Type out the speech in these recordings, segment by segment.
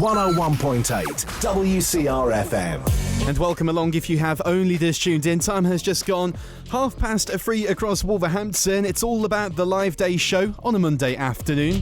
101.8 WCR FM. And welcome along if you have only just tuned in. Time has just gone 3:30 across Wolverhampton. It's all about the Live Day show on a Monday afternoon.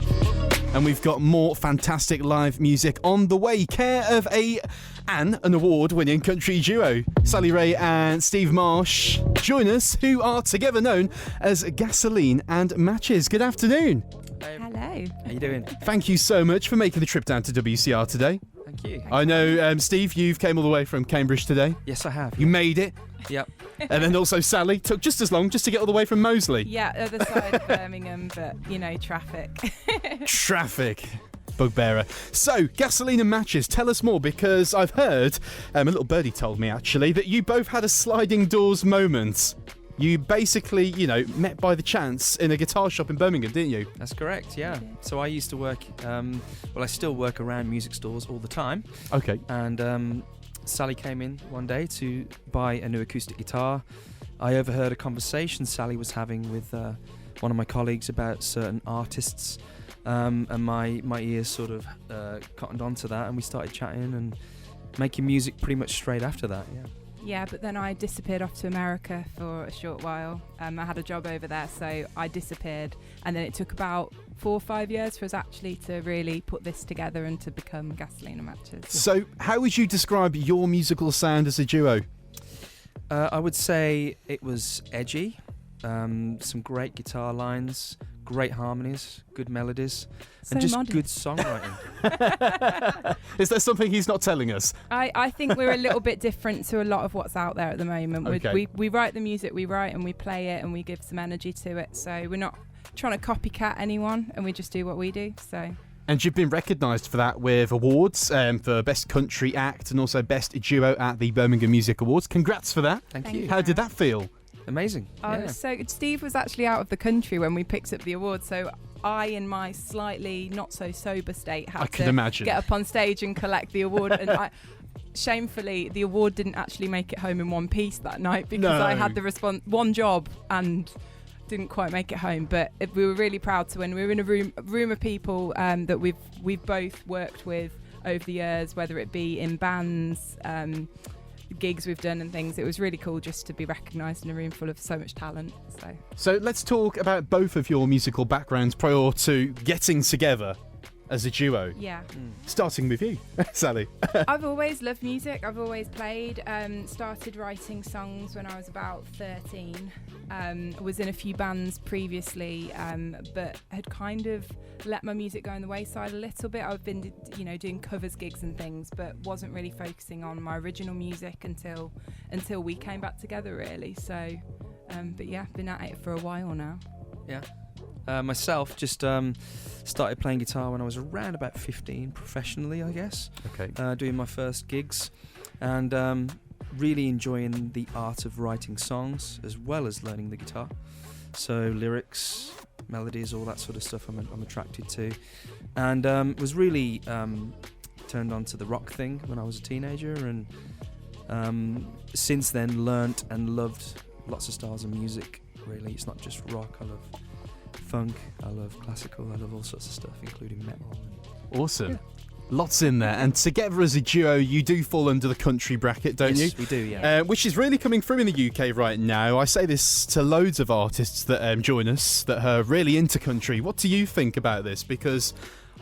And we've got more fantastic live music on the way. Care of an award-winning country duo, Sally Ray and Steve Marsh, join us, who are together known as Gasoline and Matches. Good afternoon. Hello. How you doing? Thank you so much for making the trip down to WCR today. Thank you. I know, Steve, you've came all the way from Cambridge today. Yes, I have. You made it. Yep. And then also Sally took just as long just to get all the way from Moseley. Yeah, other side of Birmingham, but, traffic. Traffic. Bugbearer. So, Gasoline and Matches, tell us more, because I've heard, a little birdie told me actually, that you both had a sliding doors moment. You basically, met by the chance in a guitar shop in Birmingham, didn't you? That's correct, yeah. So I used to work, I still work around music stores all the time. Okay. And Sally came in one day to buy a new acoustic guitar. I overheard a conversation Sally was having with one of my colleagues about certain artists, and my ears sort of cottoned onto that, and we started chatting and making music pretty much straight after that, yeah. Yeah, but then I disappeared off to America for a short while. I had a job over there, so I disappeared. And then it took about 4 or 5 years for us actually to really put this together and to become Gasoline and Matches. So, how would you describe your musical sound as a duo? I would say it was edgy, some great guitar lines, great harmonies, good melodies, and just modern. good songwriting. Is there something he's not telling us? I think we're a little bit different to a lot of what's out there at the moment. Okay. We write the music we write and we play it and we give some energy to it. So we're not trying to copycat anyone, and we just do what we do. So. And you've been recognised for that with awards for Best Country Act and also Best Duo at the Birmingham Music Awards. Congrats for that. Thank you. How did that feel? Amazing. Yeah. So Steve was actually out of the country when we picked up the award, so I, in my slightly not so sober state, had to get up on stage and collect the award. And shamefully, the award didn't actually make it home in one piece that night because I had the one job and didn't quite make it home. But we were really proud to win. We were in a room of people that we've both worked with over the years, whether it be in bands, gigs we've done and things. It was really cool just to be recognised in a room full of so much talent. So let's talk about both of your musical backgrounds prior to getting together as a duo. Yeah. Starting with you, Sally. I've always loved music. I've always played. Started writing songs when I was about 13. Was in a few bands previously, but had kind of let my music go on the wayside a little bit. I've been, doing covers gigs and things, but wasn't really focusing on my original music until we came back together, really. So, but yeah, been at it for a while now. Yeah. Myself just started playing guitar when I was around about 15, professionally, I guess. Okay. Doing my first gigs, and really enjoying the art of writing songs as well as learning the guitar. So lyrics, melodies, all that sort of stuff I'm attracted to, and was really turned on to the rock thing when I was a teenager, and since then learnt and loved lots of styles of music. Really, it's not just rock. I love funk, I love classical, I love all sorts of stuff, including metal. Awesome. Yeah. Lots in there. And together as a duo, you do fall under the country bracket, don't you? Yes, we do, yeah. Which is really coming through in the UK right now. I say this to loads of artists that join us that are really into country. What do you think about this? Because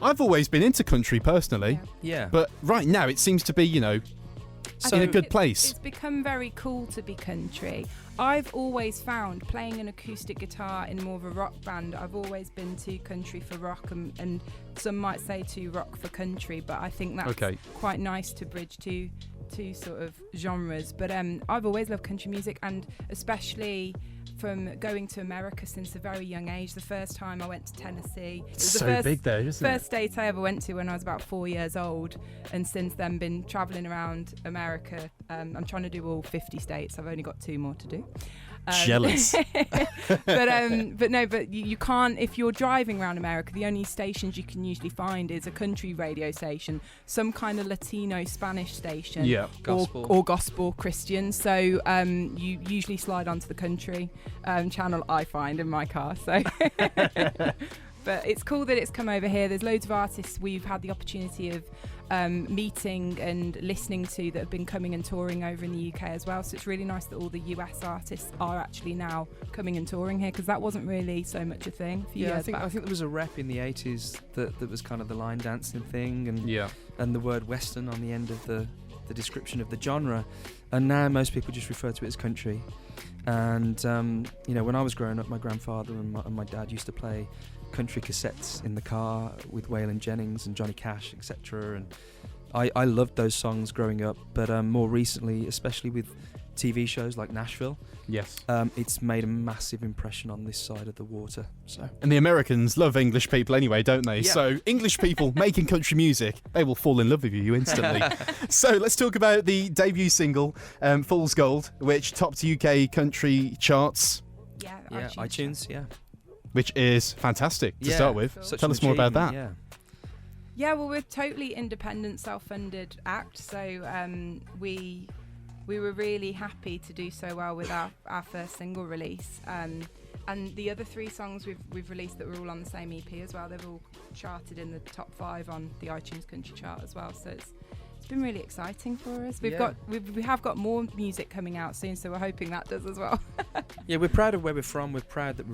I've always been into country personally. Yeah. But right now it seems to be, in a good place. It's become very cool to be country. I've always found playing an acoustic guitar in more of a rock band, I've always been too country for rock, and some might say too rock for country, but I think that's quite nice to bridge two sort of genres. But I've always loved country music, and especially from going to America since a very young age. The first time I went to Tennessee, it was so big there, isn't it? First state I ever went to when I was about 4 years old, and since then been travelling around America. I'm trying to do all 50 states. I've only got 2 more to do. Jealous. but you can't, if you're driving around America, the only stations you can usually find is a country radio station, some kind of Latino Spanish station, or gospel Christian. So you usually slide onto the country channel, I find, in my car. So But it's cool that it's come over here. There's loads of artists we've had the opportunity of meeting and listening to that have been coming and touring over in the UK as well. So it's really nice that all the US artists are actually now coming and touring here, because that wasn't really so much a thing a few years back. I think there was a rep in the 80s that was kind of the line dancing thing, and the word Western on the end of the description of the genre, and now most people just refer to it as country. And when I was growing up, my grandfather and my dad used to play country cassettes in the car with Waylon Jennings and Johnny Cash, etc. And I loved those songs growing up, but more recently, especially with TV shows like Nashville, it's made a massive impression on this side of the water. So, and the Americans love English people anyway, don't they? Yeah. So English people making country music, they will fall in love with you instantly. So let's talk about the debut single, Fool's Gold, which topped UK country charts. Yeah, iTunes, which is fantastic to start with. Cool. Tell us more about that. Yeah, well, we're a totally independent, self-funded act, so we were really happy to do so well with our first single release. And the other 3 songs we've released that were all on the same EP as well, they've all charted in the top 5 on the iTunes country chart as well. So it's been really exciting for us. We have got more music coming out soon, so we're hoping that does as well. Yeah, we're proud of where we're from. We're proud that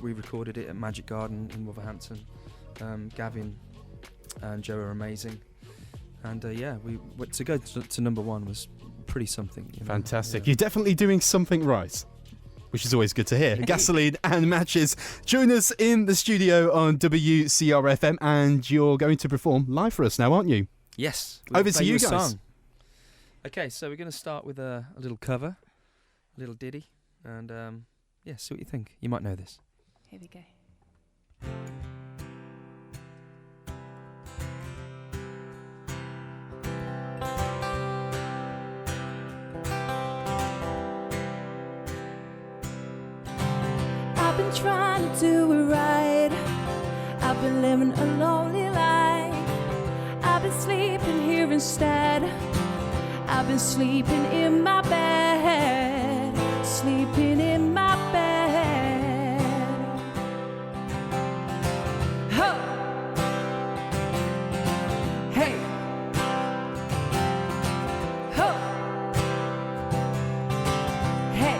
we recorded it at Magic Garden in Wolverhampton. Gavin and Joe are amazing, and to go to number 1 was pretty something. Fantastic. You're definitely doing something right, which is always good to hear. Gasoline and Matches. Join us in the studio on WCRFM, and you're going to perform live for us now, aren't you? Yes. Over to you guys. Song. Okay, so we're going to start with a little cover, a little ditty, and see what you think. You might know this. Here we go. I've been trying to do it right. I've been living a lonely life. I've been sleeping here instead. I've been sleeping in my bed. Sleeping in my bed. Ho! Hey! Ho! Hey!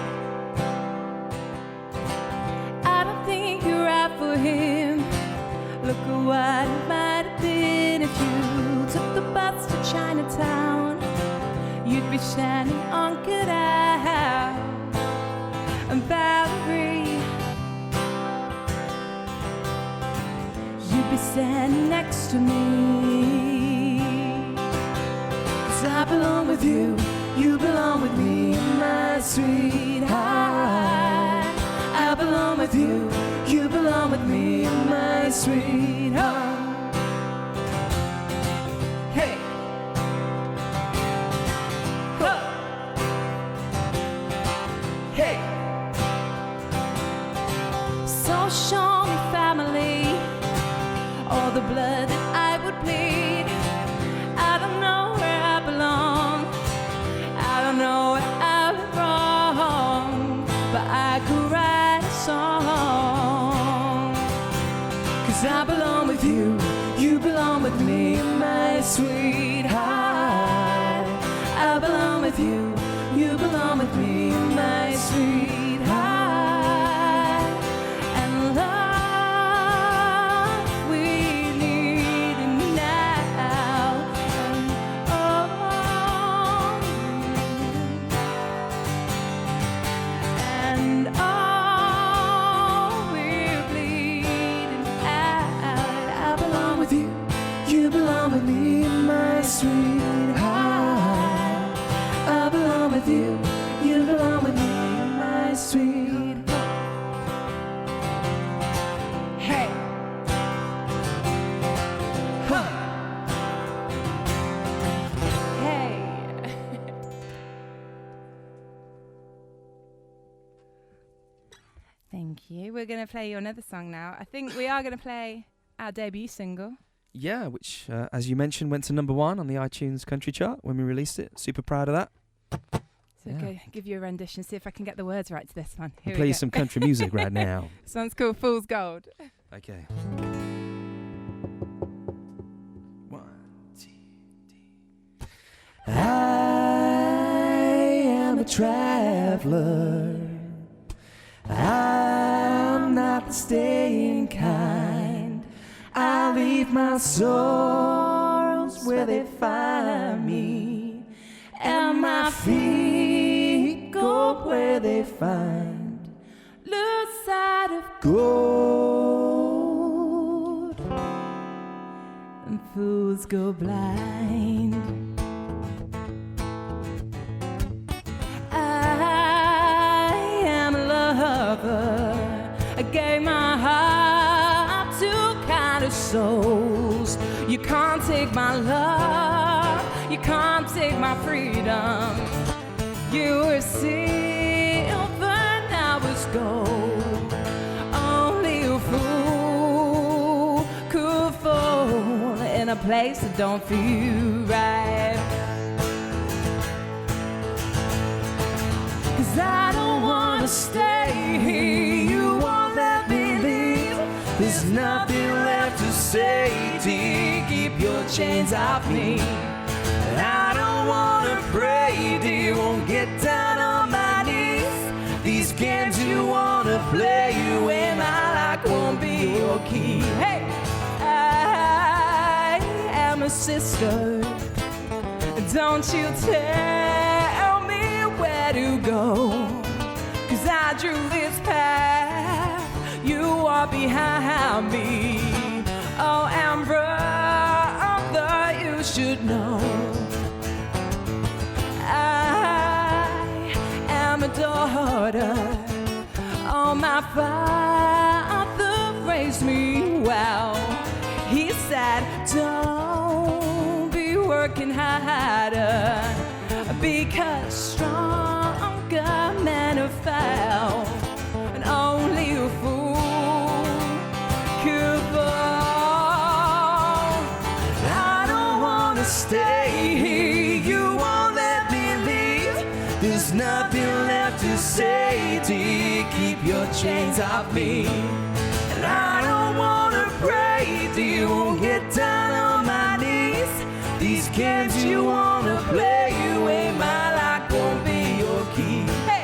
I don't think you're right for him. Look at what it might have been if you took the bus to Chinatown. You'd be standing on Canal and Bowery. You'd be standing next to me. 'Cause I belong with you, you belong with me, my sweetheart. I belong with you, you belong with me, my sweetheart. Hey! Ho! Hey! So show me family, all the blood that I would bleed. I don't know where I belong, I don't know where I'm wrong, but I could write a song. 'Cause I belong with you, you belong with me, my sweetheart. I belong with you, you belong with me, my sweetheart. And love we need now. And we're bleeding out. I belong with you, you belong with me, my sweetheart. I belong with you, you belong with me, my sweetheart. Hey! Huh! Hey! Thank you. We're going to play you another song now. I think we are going to play our debut single. Yeah, which, as you mentioned, went to number 1 on the iTunes country chart when we released it. Super proud of that. So go give you a rendition, see if I can get the words right to this one. Here I'll play you some country music right now. This one's called Fool's Gold. Okay. 1, 2, am a traveler. I'm not the staying kind. I leave my sorrows where they find me, and my feet go where they find the side of gold, and fools go blind. I gave my heart to kind of souls. You can't take my love, you can't take my freedom. You were silver, now it's gold. Only a fool could fall in a place that don't feel right. 'Cause I don't wanna stay here, you won't let me leave. There's nothing left to say to keep your chains off me. I don't wanna pray, dear, won't get down on my knees. These games you wanna play, you and I like won't be your key. Hey, I am a sister, don't you tell me where to go. 'Cause I drew this path, you are behind me. Oh, and brother, you should know I am a daughter. Oh, my father raised me well. He said, don't be working harder, because stronger men have fell, and only a fool could fall. I don't wanna stay here, you won't let me leave. There's nothing left to say to keep your chains off me. And I don't wanna pray, you won't get down on my knees. These games you wanna play, you ain't my luck, won't be your key. Hey!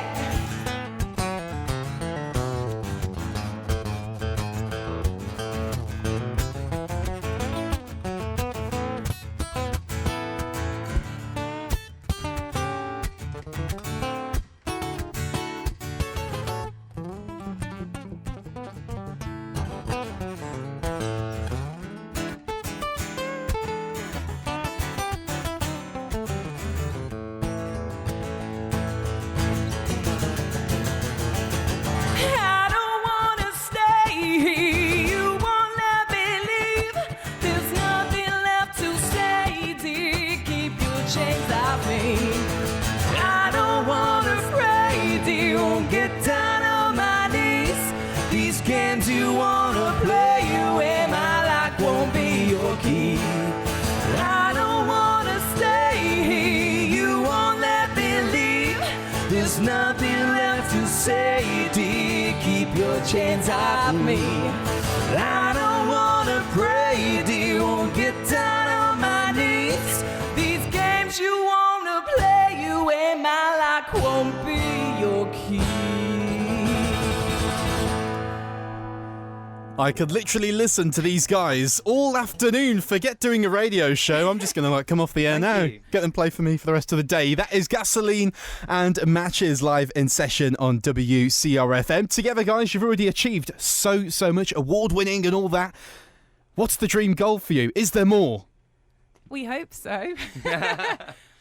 Chains off me. I don't wanna pray, dear, won't get down on my knees. These games you wanna play, you and my luck won't be your key. I could literally listen to these guys all afternoon. Forget doing a radio show. I'm just going to come off the air now. Get them play for me for the rest of the day. That is Gasoline and Matches live in session on WCRFM. Together, guys, you've already achieved so much, award-winning and all that. What's the dream goal for you? Is there more? We hope so.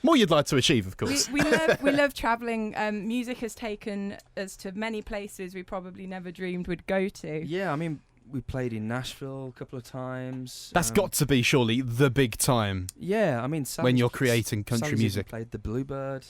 More you'd like to achieve, of course. We love travelling. Music has taken us to many places we probably never dreamed we'd go to. Yeah, I mean, we played in Nashville a couple of times. That's got to be surely the big time. Yeah, I mean, when you're creating country music. Played the Bluebird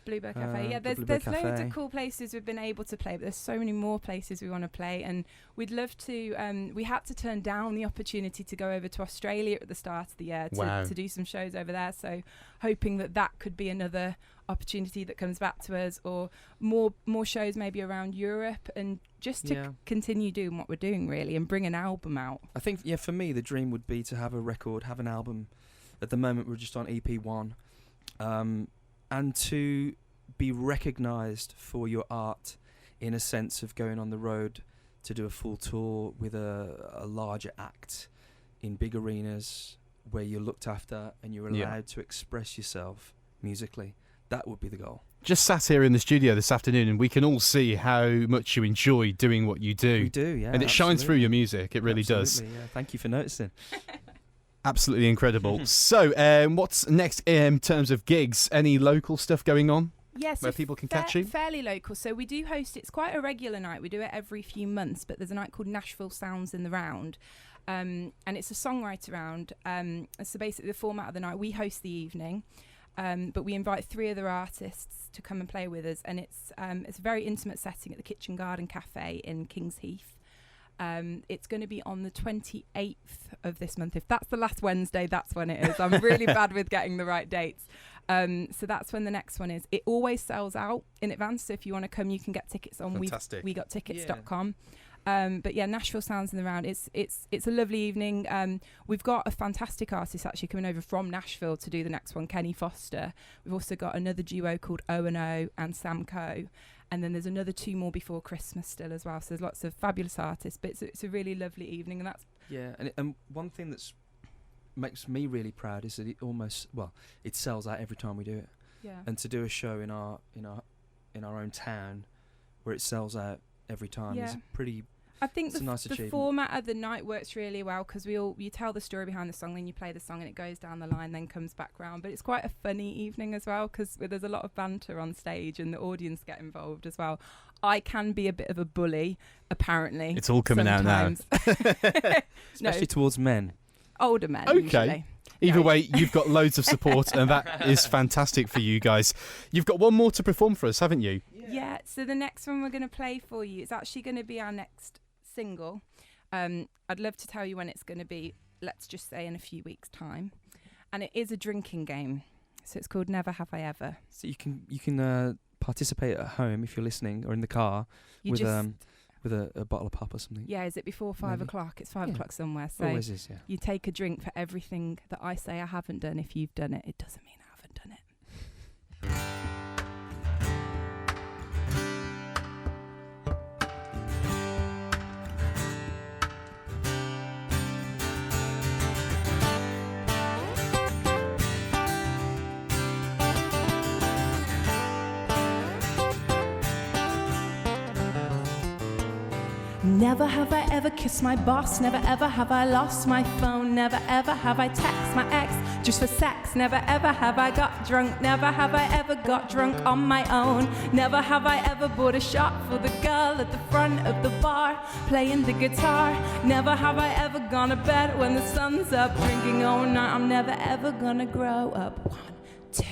Cafe. Yeah, there's loads of cool places we've been able to play, but there's so many more places we want to play, and we'd love to. We had to turn down the opportunity to go over to Australia at the start of the year to do some shows over there. So hoping that could be another opportunity that comes back to us, or more shows maybe around Europe, and just to continue doing what we're doing really, and bring an album out. I think for me the dream would be to have a record, have an album. At the moment we're just on EP1, and to be recognised for your art in a sense of going on the road to do a full tour with a larger act in big arenas where you're looked after and you're allowed to express yourself musically. That would be the goal. Just sat here in the studio this afternoon and we can all see how much you enjoy doing what you do. We do, yeah. And it shines through your music. It really does. Yeah. Thank you for noticing. Absolutely incredible. So, what's next in terms of gigs? Any local stuff going on? Yes, where people can catch you? Fairly local. So we do host, it's quite a regular night. We do it every few months, but there's a night called Nashville Sounds in the Round. And it's a songwriter round. So basically the format of the night, we host the evening, but we invite 3 other artists to come and play with us. And it's a very intimate setting at the Kitchen Garden Cafe in Kings Heath. It's going to be on the 28th of this month. If that's the last Wednesday, that's when it is. I'm really bad with getting the right dates. So that's when the next one is. It always sells out in advance. So if you want to come, you can get tickets on wegottickets.com. But yeah, Nashville Sounds in the Round. It's a lovely evening. We've got a fantastic artist actually coming over from Nashville to do the next one, Kenny Foster. We've also got another duo called O&O and Sam Coe. And then there's another 2 more before Christmas still as well. So there's lots of fabulous artists, but it's a really lovely evening. And that's and one thing that's makes me really proud is that it sells out every time we do it. Yeah. And to do a show in our own town where it sells out every time is pretty. I think it's a nice the achievement. format of the night works really well because you tell the story behind the song, then you play the song and it goes down the line, then comes back round. But it's quite a funny evening as well because there's a lot of banter on stage and the audience get involved as well. I can be a bit of a bully, apparently. It's all coming sometimes. out now. Especially towards men. Older men, okay. usually. Either way, you've got loads of support and that is fantastic for you guys. You've got one more to perform for us, haven't you? Yeah, so the next one we're going to play for you is actually going to be our next single. I'd love to tell you when it's going to be, let's just say in a few weeks' time. And it is a drinking game. So it's called Never Have I Ever. So you can participate at home if you're listening or in the car with a bottle of pop or something. Yeah, is it before 5 o'clock? It's 5 o'clock somewhere. So always is, yeah. You take a drink for everything that I say I haven't done. If you've done it, it doesn't mean I haven't done it. Never have I ever kissed my boss. Never ever have I lost my phone. Never ever have I texted my ex just for sex. Never ever have I got drunk. Never have I ever got drunk on my own. Never have I ever bought a shot for the girl at the front of the bar playing the guitar. Never have I ever gone to bed when the sun's up drinking all night. I'm never ever gonna grow up. 1, 2.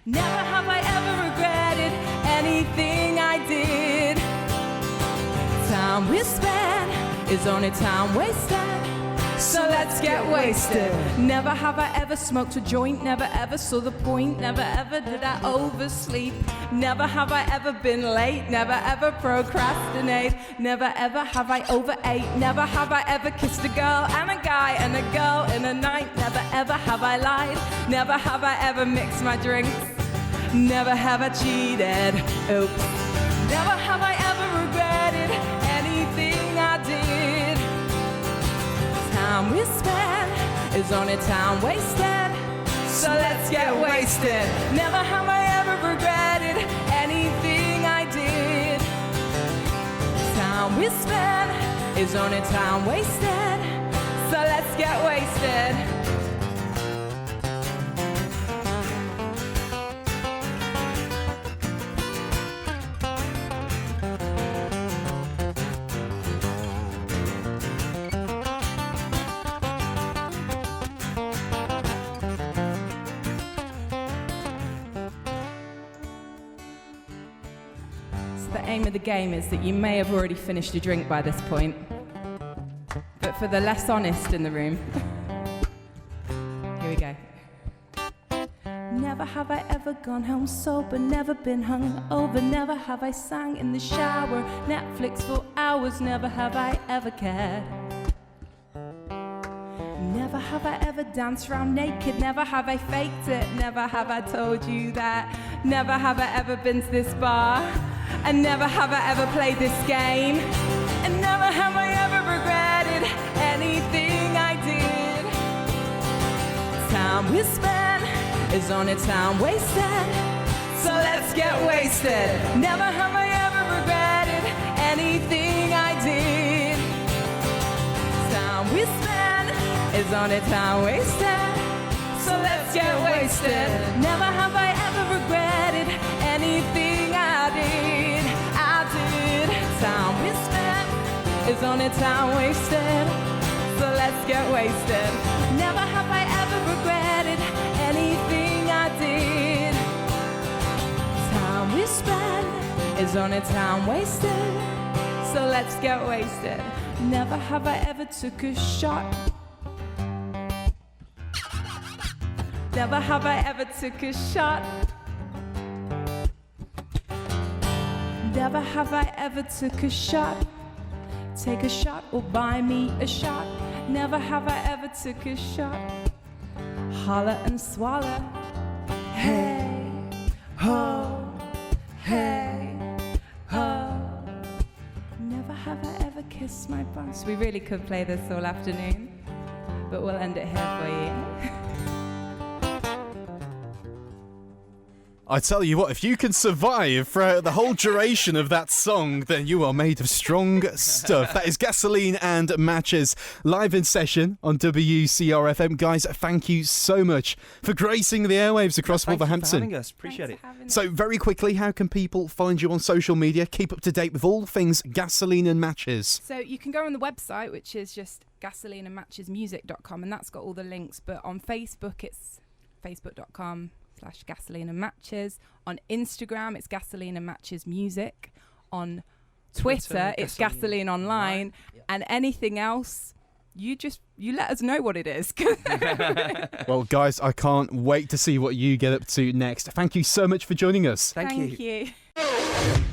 Never have I ever regretted anything I did. Time we spend is only time wasted, so let's get wasted. Never have I ever smoked a joint, never ever saw the point, never ever did I oversleep. Never have I ever been late, never ever procrastinate, never ever have I overate. Never have I ever kissed a girl and a guy and a girl in a night. Never ever have I lied, never have I ever mixed my drinks, never have I cheated, oops. Never have I ever regretted anything I did. Time we spend is only time wasted, so let's get wasted. Never have I ever regretted anything I did. Time we spend is only time wasted, so let's get wasted. The aim of the game is that you may have already finished your drink by this point, but for the less honest in the room, here we go. Never have I ever gone home sober, never been hung over, never have I sang in the shower, Netflix for hours, never have I ever cared. Never Never have I ever danced around naked. Never have I faked it. Never have I told you that. Never have I ever been to this bar. And never have I ever played this game. And never have I ever regretted anything I did. Time we spend is only time wasted. So let's get wasted. Never have I ever regretted anything I did. Time we spend is only time wasted. So let's get wasted. Never have I ever regretted anything I did. I did. Time we spend is only time wasted. So let's get wasted. Never have I ever regretted anything I did. Time we spend is only time wasted. So let's get wasted. Never have I ever took a shot. Never have I ever took a shot. Never have I ever took a shot. Take a shot or buy me a shot. Never have I ever took a shot. Holler and swallow. Hey, ho, hey, ho. Never have I ever kissed my boss. We really could play this all afternoon, but we'll end it here for you. I tell you what, if you can survive for the whole duration of that song, then you are made of strong stuff. That is Gasoline and Matches, live in session on WCRFM. Guys, thank you so much for gracing the airwaves across Wolverhampton. Thank you for having us. Appreciate it. So, very quickly, how can people find you on social media? Keep up to date with all things Gasoline and Matches. So you can go on the website, which is just gasolineandmatchesmusic.com, and that's got all the links. But on Facebook, it's facebook.com/Gasoline and Matches. On Instagram, it's Gasoline and Matches Music. On Twitter, it's Gasoline Online. Yep. And anything else, you let us know what it is. Well, guys, I can't wait to see what you get up to next. Thank you so much for joining us. Thank you. Thank you.